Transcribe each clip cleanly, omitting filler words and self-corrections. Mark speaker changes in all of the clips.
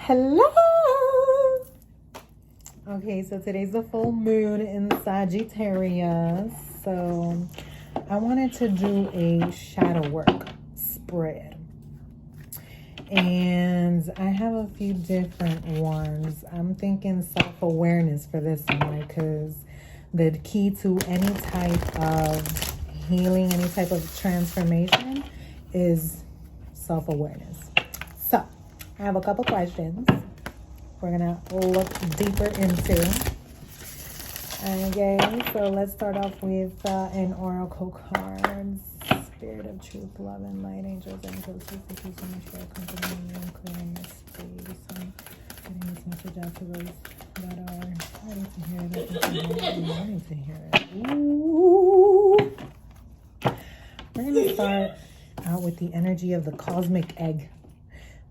Speaker 1: Hello. Okay, so today's the full moon in Sagittarius. So I wanted to do a shadow work spread. And I have a few different ones. I'm thinking self-awareness for this one, because the key to any type of healing, any type of transformation is self-awareness. So I have a couple questions we're gonna look deeper into. Okay, so let's start off with an oracle cards. Spirit of truth, love, and light, angels, angels, please so much for accompanying me and clearing this space. I'm getting this message out to those that are ready to hear it. Ready to hear it. Ooh. We're gonna start out with the energy of the cosmic egg,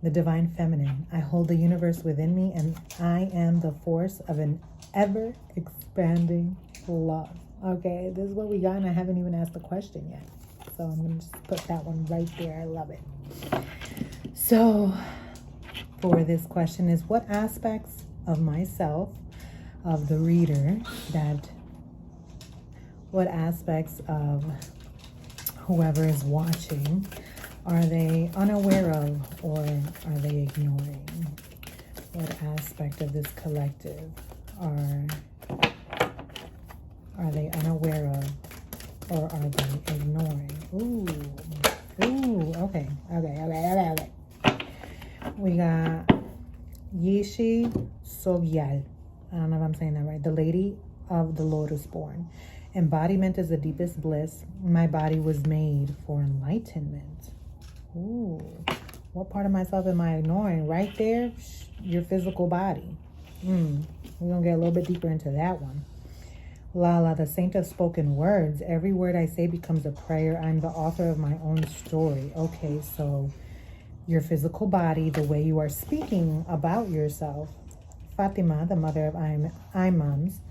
Speaker 1: the divine feminine. I hold the universe within me, and I am the force of an ever-expanding love. Okay, this is what we got, and I haven't even asked the question yet. So I'm going to just put that one right there. I love it. So for this question is, what aspects of myself, of the reader, what aspects of whoever is watching are they unaware of, or are they ignoring? What aspect of this collective are they unaware of, or are they ignoring? Ooh, okay. We got Yishi Sogyal. I don't know if I'm saying that right. The Lady of the Lotus Born. Embodiment is the deepest bliss. My body was made for enlightenment. Ooh, what part of myself am I ignoring? Right there, your physical body. We're gonna get a little bit deeper into that one. Lala, the saint of spoken words. Every word I say becomes a prayer. I'm the author of my own story. Okay, so your physical body, the way you are speaking about yourself. Fatima, the mother of imams.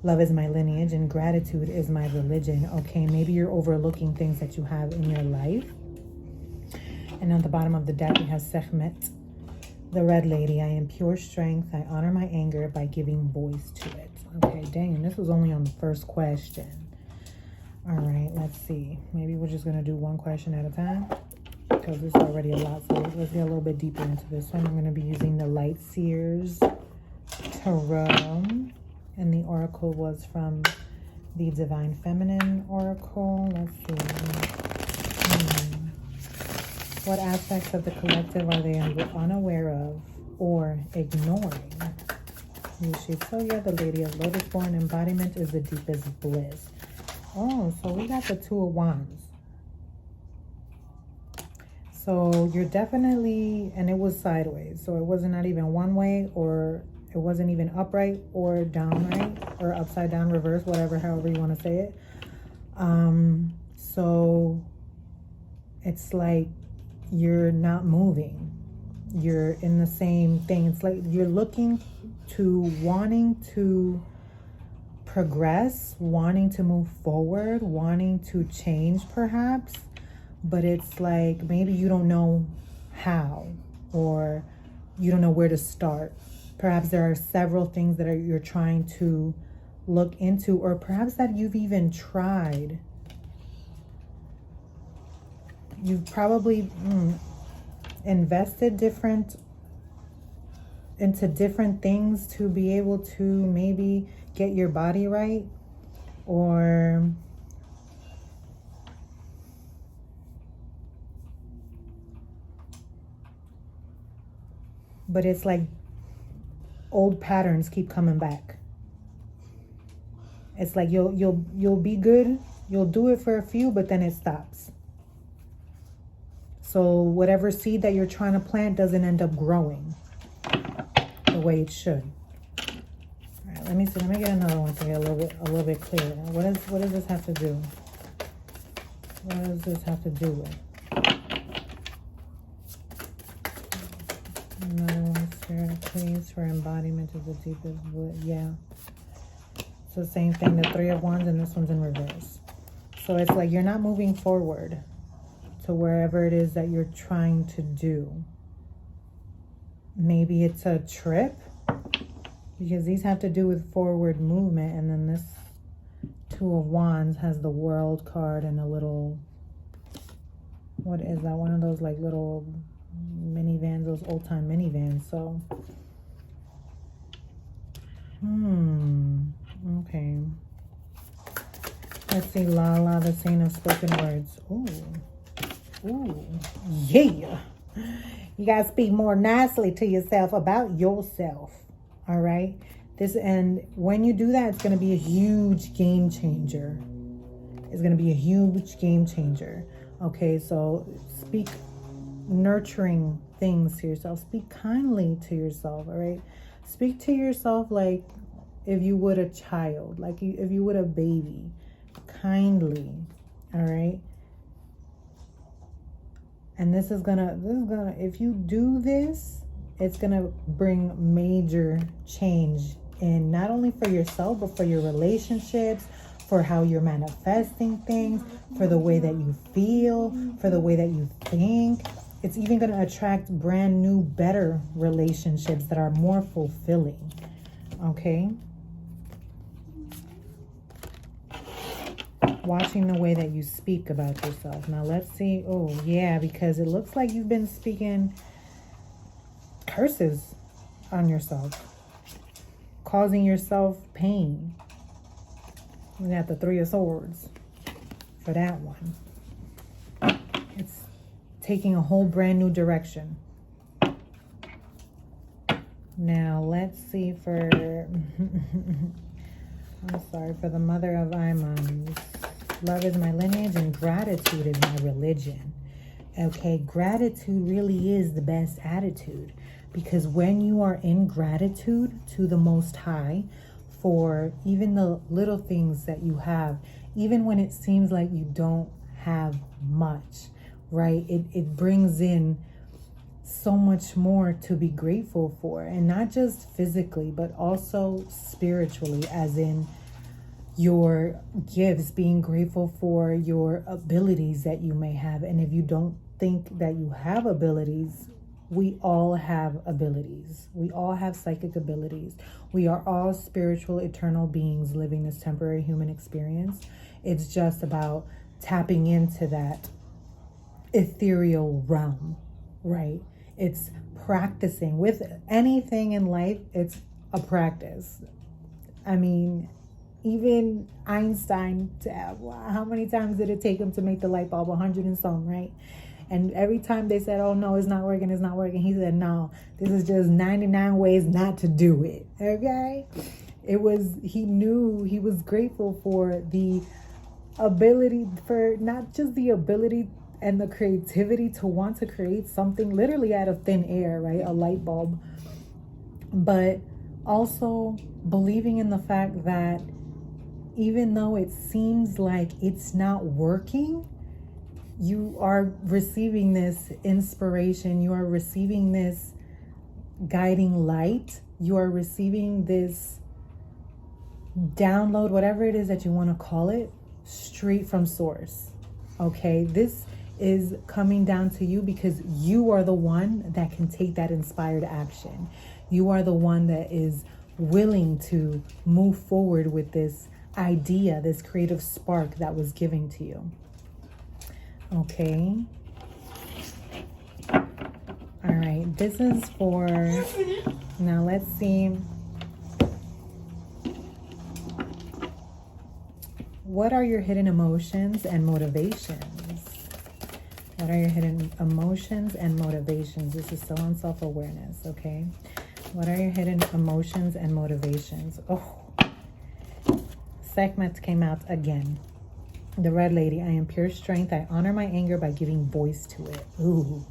Speaker 1: Love is my lineage and gratitude is my religion. Okay, maybe you're overlooking things that you have in your life. And on the bottom of the deck, we have Sekhmet, the red lady. I am pure strength. I honor my anger by giving voice to it. Okay, dang, this was only on the first question. All right, let's see. Maybe we're just going to do one question at a time, because there's already a lot. So let's get a little bit deeper into this one. I'm going to be using the Light Seers Tarot. And the oracle was from the Divine Feminine Oracle. Let's see. What aspects of the collective are they unaware of or ignoring? So yeah, the Lady of Lotus Born. Embodiment is the deepest bliss. Oh, so we got the Two of Wands. So you're definitely, and it was sideways. So it wasn't not even one way, or it wasn't even upright or downright or upside down, reverse, whatever, however you want to say it. So it's like you're not moving. You're in the same thing. It's like you're looking to, wanting to progress, wanting to move forward, wanting to change perhaps, but it's like maybe you don't know how, or you don't know where to start. Perhaps there are several things that you're trying to look into, or perhaps that you've even tried. You've probably invested into different things to be able to maybe get your body right, or but it's like old patterns keep coming back. It's like you'll be good, you'll do it for a few, but then it stops. So whatever seed that you're trying to plant doesn't end up growing the way it should. All right, let me see. Let me get another one to get a little bit clearer. What does this have to do? What does this have to do with? Another one, Spirit, please, for embodiment of the deepest bliss. Yeah. It's the same thing, the Three of Wands, and this one's in reverse. So it's like you're not moving forward to wherever it is that you're trying to do. Maybe it's a trip, because these have to do with forward movement. And then this Two of Wands has the World card and a little, what is that? One of those like little minivans, those old time minivans. So, okay. Let's see, Lala, the Saint of Spoken Words. Ooh, yeah. You gotta speak more nicely to yourself about yourself. All right. And when you do that, it's gonna be a huge game changer. It's gonna be a huge game changer. Okay, so speak nurturing things to yourself. Speak kindly to yourself. All right. Speak to yourself like if you would a child, like if you would a baby, kindly. All right. And this is gonna, if you do this, it's gonna bring major change in not only for yourself, but for your relationships, for how you're manifesting things, for the way that you feel, for the way that you think. It's even gonna attract brand new, better relationships that are more fulfilling. Okay? Watching the way that you speak about yourself. Now let's see. Oh yeah, because it looks like you've been speaking curses on yourself, causing yourself pain. We got the Three of Swords for that one. It's taking a whole brand new direction. Now let's see for I'm sorry, for the Mother of Imans. Love is my lineage and gratitude is my religion. Okay, gratitude really is the best attitude, because when you are in gratitude to the Most High for even the little things that you have, even when it seems like you don't have much, right? It brings in so much more to be grateful for, and not just physically, but also spiritually, as in your gifts, being grateful for your abilities that you may have. And if you don't think that you have abilities, we all have abilities. We all have psychic abilities. We are all spiritual, eternal beings living this temporary human experience. It's just about tapping into that ethereal realm, right? It's practicing. With anything in life, it's a practice. I mean, even Einstein, how many times did it take him to make the light bulb? 100 and some, right? And every time they said, oh no, it's not working, he said, no, this is just 99 ways not to do it. Okay? He knew, he was grateful for the ability, for not just the ability and the creativity to want to create something literally out of thin air, right? A light bulb. But also believing in the fact that even though it seems like it's not working, you are receiving this inspiration, you are receiving this guiding light, you are receiving this download, whatever it is that you want to call it, straight from source. Okay, this is coming down to you because you are the one that can take that inspired action. You are the one that is willing to move forward with this idea, this creative spark that was given to you. Okay. All right. This is for, now let's see. What are your hidden emotions and motivations? What are your hidden emotions and motivations? This is still on self-awareness, okay? What are your hidden emotions and motivations? Oh, Sekhmet came out again. The Red Lady, I am pure strength. I honor my anger by giving voice to it. Ooh.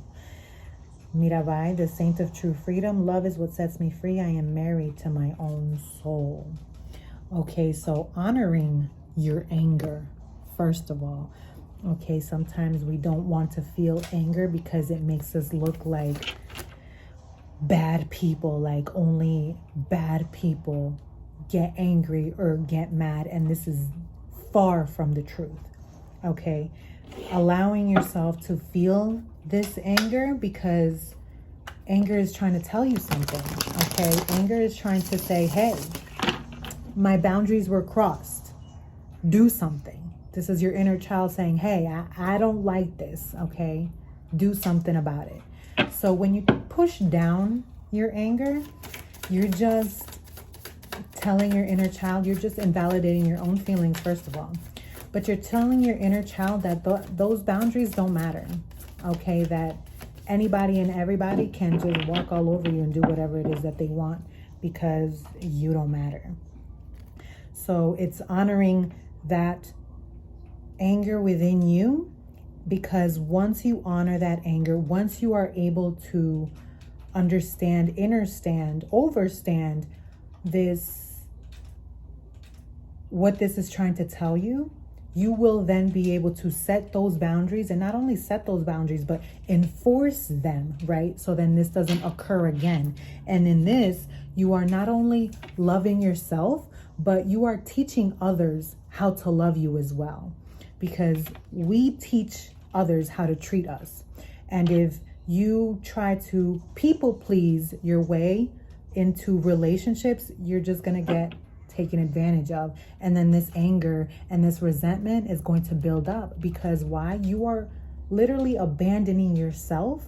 Speaker 1: Mirabai, the Saint of true freedom. Love is what sets me free. I am married to my own soul. Okay, so honoring your anger, first of all. Okay, sometimes we don't want to feel anger because it makes us look like bad people, like only bad people get angry or get mad, and this is far from the truth. Okay, allowing yourself to feel this anger, because anger is trying to tell you something, okay? Anger is trying to say, hey, my boundaries were crossed. Do something. This is your inner child saying, hey, I don't like this, okay? Do something about it. So when you push down your anger, you're just telling your inner child, you're just invalidating your own feelings, first of all. But you're telling your inner child that those boundaries don't matter, okay? That anybody and everybody can just walk all over you and do whatever it is that they want because you don't matter. So it's honoring that anger within you, because once you honor that anger, once you are able to understand, understand this, what this is trying to tell you, you will then be able to set those boundaries, and not only set those boundaries, but enforce them, right? So then this doesn't occur again. And in this, you are not only loving yourself, but you are teaching others how to love you as well. Because we teach others how to treat us. And if you try to people please your way into relationships, you're just going to get taken advantage of. And then this anger and this resentment is going to build up. Because why? You are literally abandoning yourself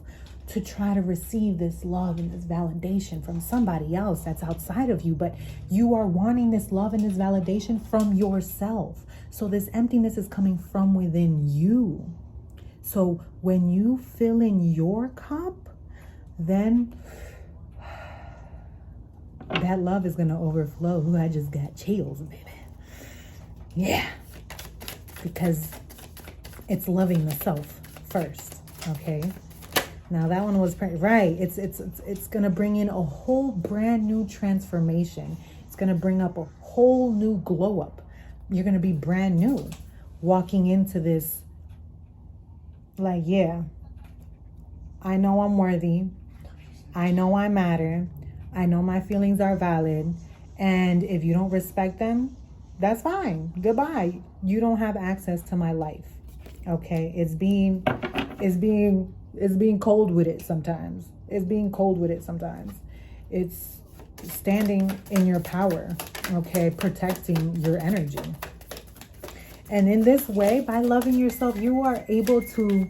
Speaker 1: to try to receive this love and this validation from somebody else that's outside of you. But you are wanting this love and this validation from yourself. So this emptiness is coming from within you. So when you fill in your cup, then that love is going to overflow. Ooh, I just got chills, baby. Yeah. Because it's loving the self first. Okay. Now that one was right. It's going to bring in a whole brand new transformation. It's going to bring up a whole new glow up. You're going to be brand new walking into this. Like, yeah, I know I'm worthy. I know I matter. I know my feelings are valid. And if you don't respect them, that's fine. Goodbye. You don't have access to my life. Okay. It's being cold with it sometimes. It's being cold with it sometimes. It's standing in your power. Okay. Protecting your energy. And in this way, by loving yourself, you are able to,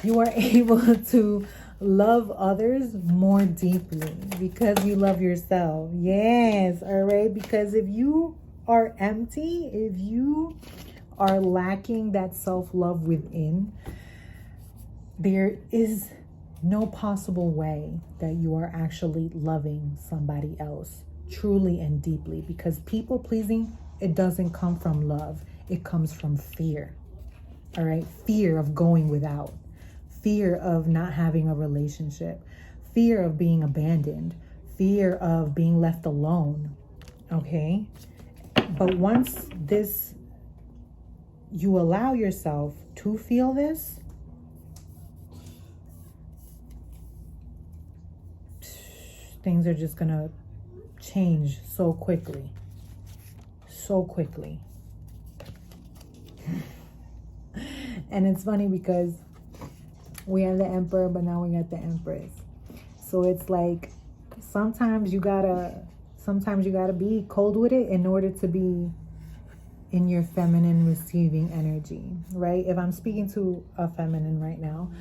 Speaker 1: you are able to love others more deeply because you love yourself. Yes, all right? Because if you are empty, if you are lacking that self-love within, there is no possible way that you are actually loving somebody else truly and deeply, because people pleasing, it doesn't come from love. It comes from fear. All right. Fear of going without, fear of not having a relationship, fear of being abandoned, fear of being left alone. Okay. But once you allow yourself to feel this, things are just going to change so quickly. And it's funny because we have the emperor, but now we got the empress. So it's like sometimes you gotta be cold with it in order to be in your feminine receiving energy, right? If I'm speaking to a feminine right now,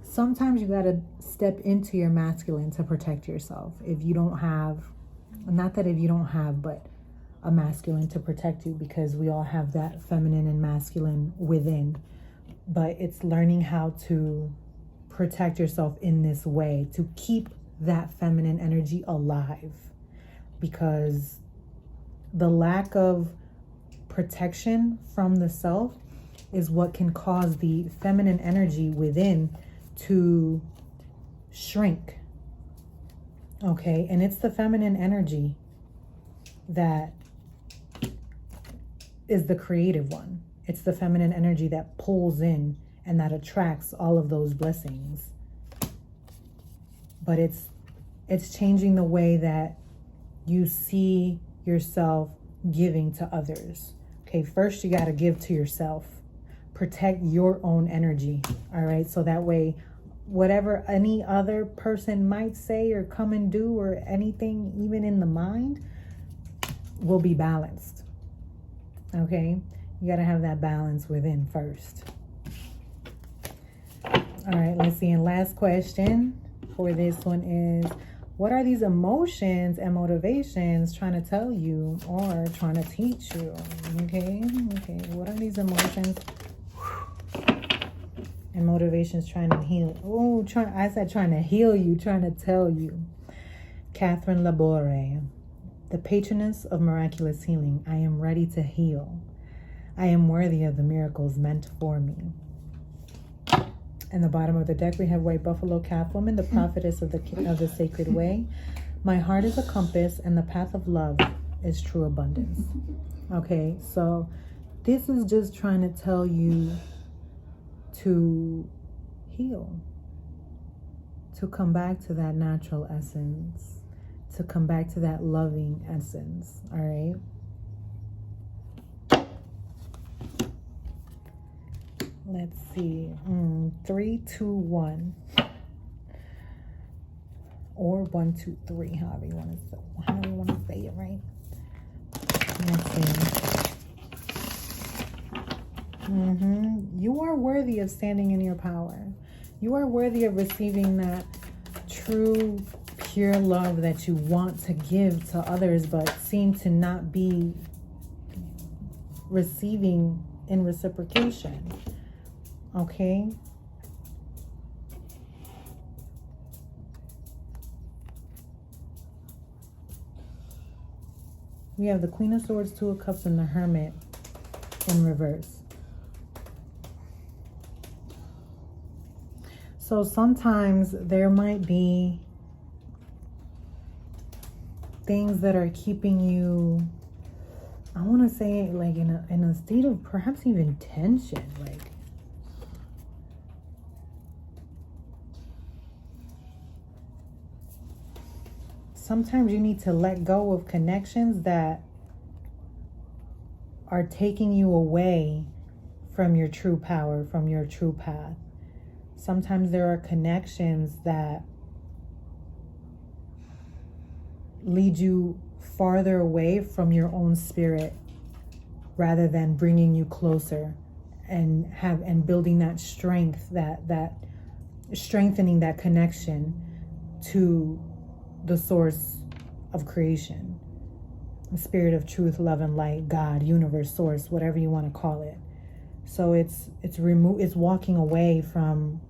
Speaker 1: sometimes you gotta step into your masculine to protect yourself. If you don't have, not that if you don't have, but a masculine to protect you, because we all have that feminine and masculine within. But it's learning how to protect yourself in this way to keep that feminine energy alive, because the lack of protection from the self is what can cause the feminine energy within to shrink. Okay, and it's the feminine energy that is the creative one. It's the feminine energy that pulls in and that attracts all of those blessings. But it's changing the way that you see yourself giving to others. Okay, first you got to give to yourself. protect your own energy. All right. So that way, whatever any other person might say or come and do or anything, even in the mind, will be balanced. Okay. You got to have that balance within first. All right. Let's see. And last question for this one is, what are these emotions and motivations trying to tell you or trying to teach you? Okay. Okay. What are these emotions and motivations trying to heal? Oh, I said trying to heal you, trying to tell you. Catherine Labore, the patroness of miraculous healing. I am ready to heal. I am worthy of the miracles meant for me. In the bottom of the deck, we have White Buffalo Calf Woman, the prophetess of the sacred way. My heart is a compass, and the path of love is true abundance. Okay, so this is just trying to tell you to heal, to come back to that natural essence, to come back to that loving essence. All right. Let's see. 3, 2, 1. Or 1, 2, 3. However you want to say it, right? Let's see. You are worthy of standing in your power. You are worthy of receiving that true, pure love that you want to give to others, but seem to not be receiving in reciprocation. Okay. We have the Queen of Swords, Two of Cups, and the Hermit in reverse. So sometimes there might be things that are keeping you, I want to say, like in a state of perhaps even tension, like sometimes you need to let go of connections that are taking you away from your true power, from your true path. Sometimes there are connections that lead you farther away from your own spirit rather than bringing you closer and building that strength, that strengthening that connection to the source of creation, the spirit of truth, love, and light, God, universe, source, whatever you want to call it. So it's walking away from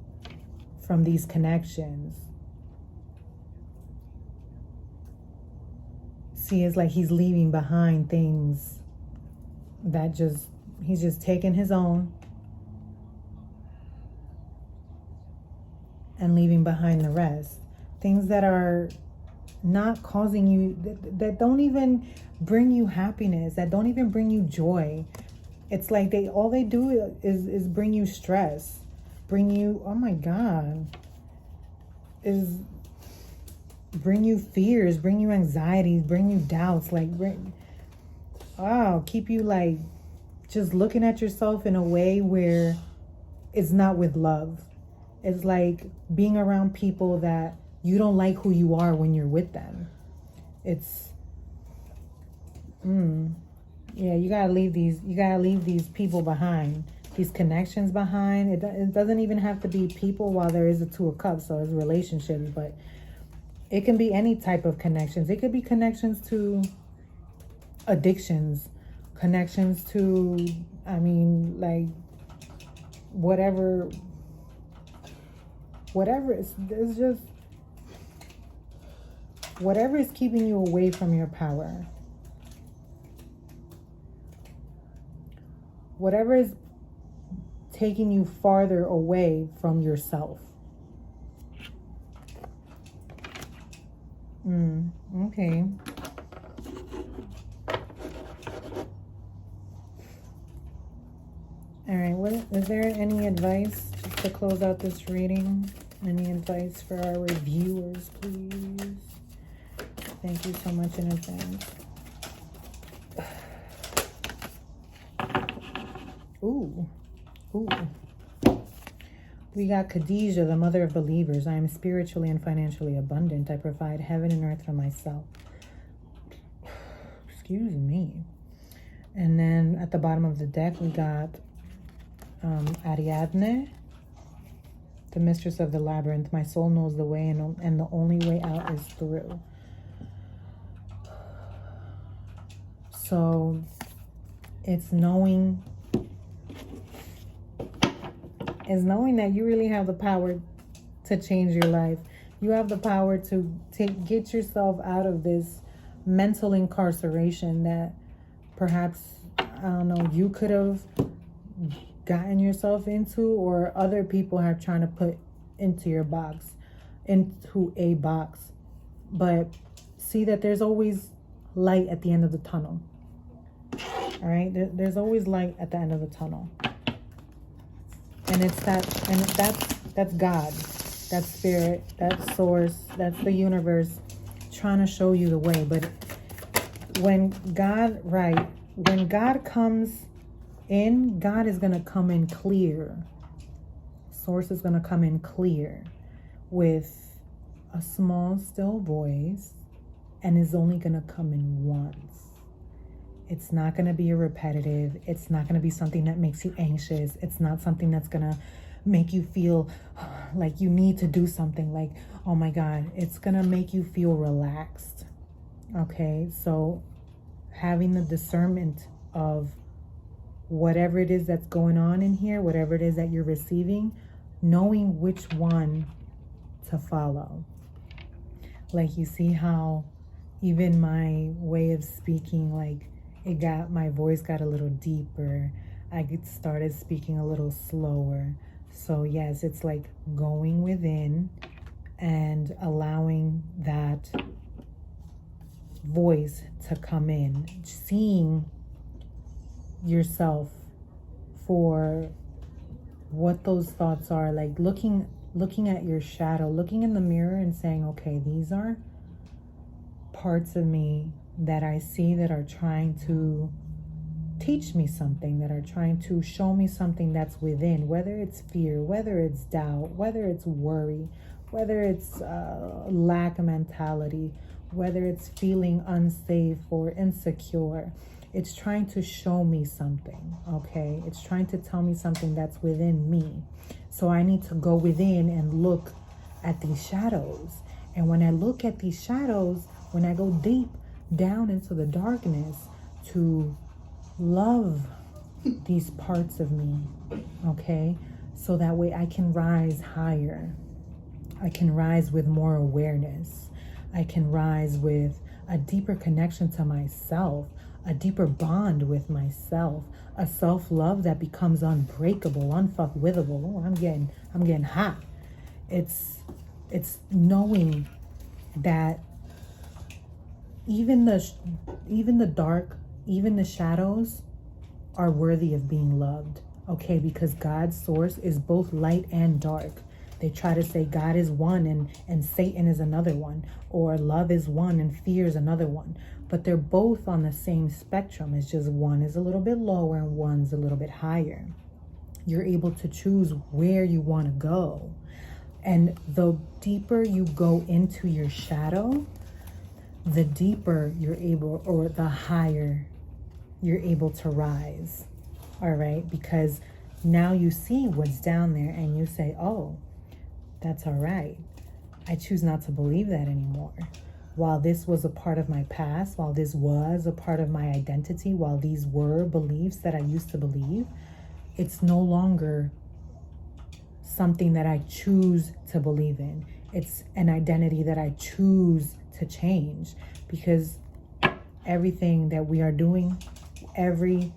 Speaker 1: these connections. See, it's like he's leaving behind things that he's just taking his own and leaving behind the rest. Things that are not causing you, that don't even bring you happiness, that don't even bring you joy. It's like all they do is bring you stress, bring you, oh my God, is bring you fears, bring you anxieties, bring you doubts, keep you like just looking at yourself in a way where it's not with love. It's like being around people that you don't like who you are when you're with them. It's, yeah, you gotta leave these people behind, these connections behind. It doesn't even have to be people while there is a Two of Cups, so it's relationships, but it can be any type of connections. It could be connections to addictions, connections to, like whatever it's just whatever is keeping you away from your power. Whatever is taking you farther away from yourself. Okay. All right, is there any advice just to close out this reading? Any advice for our reviewers, please? Thank you so much in advance. Ooh, Ooh. We got Khadijah, the mother of believers. I am spiritually and financially abundant. I provide heaven and earth for myself. Excuse me. And then at the bottom of the deck, we got Ariadne, the mistress of the labyrinth. My soul knows the way, and the only way out is through. So it's knowing that you really have the power to change your life. You have the power to get yourself out of this mental incarceration that perhaps, I don't know, you could have gotten yourself into, or other people have trying to put into a box. But see that there's always light at the end of the tunnel. All right, there's always light at the end of the tunnel. And it's that's God, that's spirit, that's source, that's the universe trying to show you the way. But when God comes in, God is going to come in clear. Source is going to come in clear with a small, still voice, and is only going to come in once. It's not going to be a repetitive. It's not going to be something that makes you anxious. It's not something that's going to make you feel like you need to do something, like, oh my God. It's going to make you feel relaxed. Okay, so having the discernment of whatever it is that's going on in here, whatever it is that you're receiving, knowing which one to follow. Like, you see how even my way of speaking, like, my voice got a little deeper. I started speaking a little slower. So yes, it's like going within and allowing that voice to come in, seeing yourself for what those thoughts are, like looking at your shadow, looking in the mirror and saying, okay, these are parts of me that I see that are trying to teach me something, that are trying to show me something that's within, whether it's fear, whether it's doubt, whether it's worry, whether it's lack of mentality, whether it's feeling unsafe or insecure. It's trying to show me something, okay? It's trying to tell me something that's within me. So I need to go within and look at these shadows. And when I look at these shadows, when I go deep down into the darkness, to love these parts of me, okay? So that way I can rise higher. I can rise with more awareness. I can rise with a deeper connection to myself, a deeper bond with myself, a self-love that becomes unbreakable, unfuckwithable. Oh, I'm getting hot. It's knowing that even the dark, even the shadows are worthy of being loved, okay? Because God's source is both light and dark. They try to say God is one and Satan is another one, or love is one and fear is another one. But they're both on the same spectrum. It's just one is a little bit lower and one's a little bit higher. You're able to choose where you want to go. And the deeper you go into your shadow, the deeper you're able, or the higher you're able to rise. All right? Because now you see what's down there and you say, oh, that's all right. I choose not to believe that anymore. While this was a part of my past, while this was a part of my identity, while these were beliefs that I used to believe, it's no longer something that I choose to believe in. It's an identity that I choose to change, because everything that we are doing every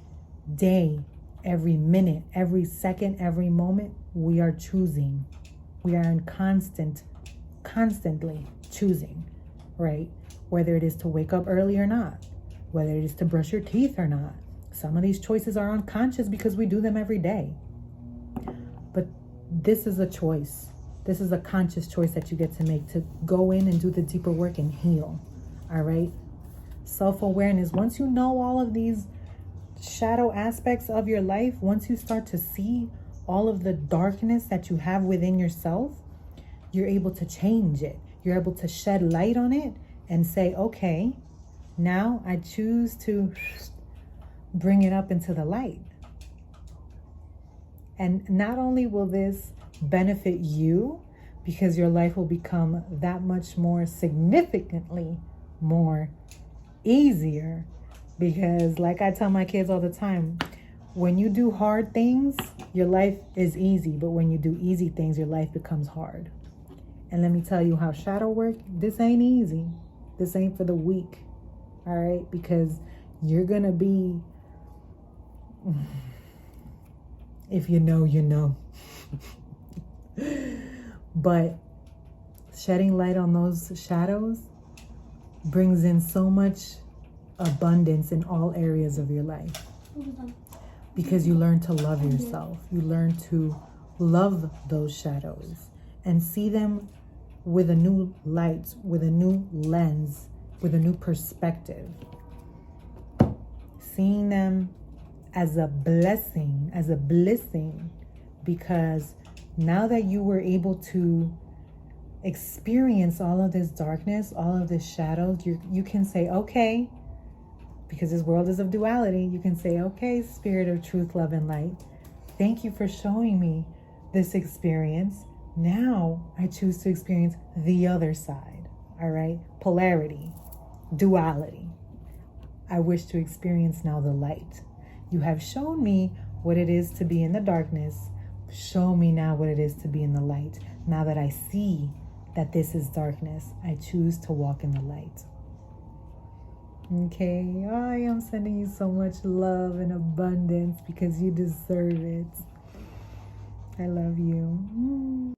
Speaker 1: day, every minute, every second, every moment, we are choosing. We are in constantly choosing, right? Whether it is to wake up early or not, whether it is to brush your teeth or not. Some of these choices are unconscious because we do them every day. But this is a choice. This is a conscious choice that you get to make, to go in and do the deeper work and heal. All right? Self-awareness. Once you know all of these shadow aspects of your life, once you start to see all of the darkness that you have within yourself, you're able to change it. You're able to shed light on it and say, okay, now I choose to bring it up into the light. And not only will this benefit you, because your life will become that much more significantly more easier. Because like I tell my kids all the time, when you do hard things, your life is easy. But when you do easy things, your life becomes hard. And let me tell you how shadow work, this ain't easy. This ain't for the weak. All right? Because you're going to be, if you know, you know. But shedding light on those shadows brings in so much abundance in all areas of your life. Because you learn to love yourself. You learn to love those shadows and see them with a new light, with a new lens, with a new perspective. Seeing them as a blessing, as a blessing, because now that you were able to experience all of this darkness, all of this shadow, you can say, okay, because this world is of duality, you can say, okay, Spirit of truth, love, and light, thank you for showing me this experience. Now I choose to experience the other side, all right? Polarity, duality. I wish to experience now the light. You have shown me what it is to be in the darkness. Show me now what it is to be in the light. Now that I see that this is darkness, I choose to walk in the light. Okay, I am sending you so much love and abundance because you deserve it. I love you.